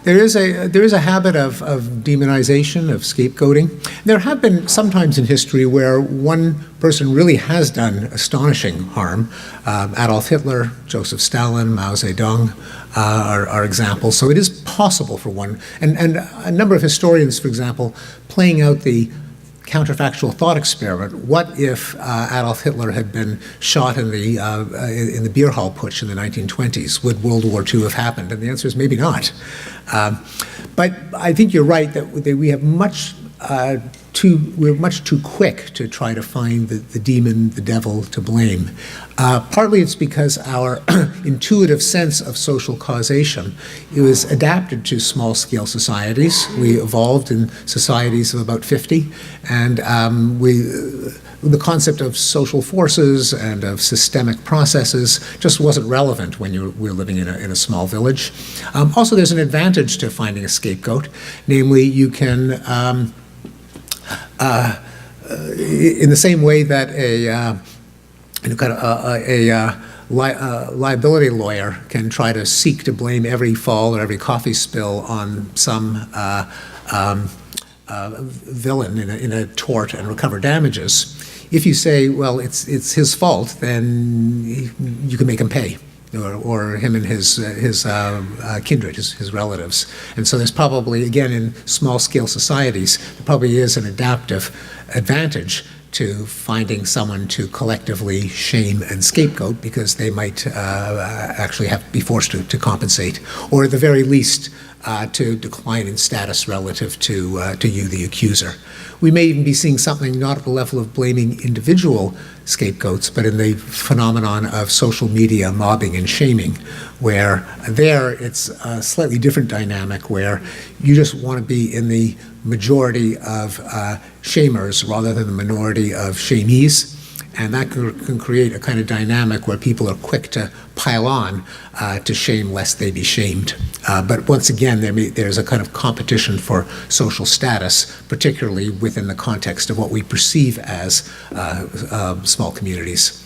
There is a habit of demonization, of scapegoating. There have been sometimes in history where one person really has done astonishing harm. Adolf Hitler, Joseph Stalin, Mao Zedong are examples. So it is possible for one, and a number of historians, for example, playing out the counterfactual thought experiment. What if Adolf Hitler had been shot in the beer hall putsch in the 1920s? Would World War II have happened? And the answer is maybe not. But I think you're right that we have we're much too quick to try to find the demon, the devil to blame. Partly it's because our intuitive sense of social causation was adapted to small-scale societies. We evolved in societies of about 50, and the concept of social forces and of systemic processes just wasn't relevant when we're living in a small village. Also, there's an advantage to finding a scapegoat, namely you can in the same way that a liability lawyer can try to seek to blame every fall or every coffee spill on some villain in a tort and recover damages. If you say, well, it's his fault, then you can make him pay. Or him and his kindred, his relatives. And so there's probably, again, in small-scale societies, there probably is an adaptive advantage to finding someone to collectively shame and scapegoat, because they might actually be forced to compensate, or at the very least to decline in status relative to you, the accuser. We may even be seeing something not at the level of blaming individual scapegoats, but in the phenomenon of social media mobbing and shaming, where there it's a slightly different dynamic, where you just want to be in the majority of shamers rather than the minority of shamees. And that can create a kind of dynamic where people are quick to pile on to shame lest they be shamed. But once again, there's a kind of competition for social status, particularly within the context of what we perceive as small communities.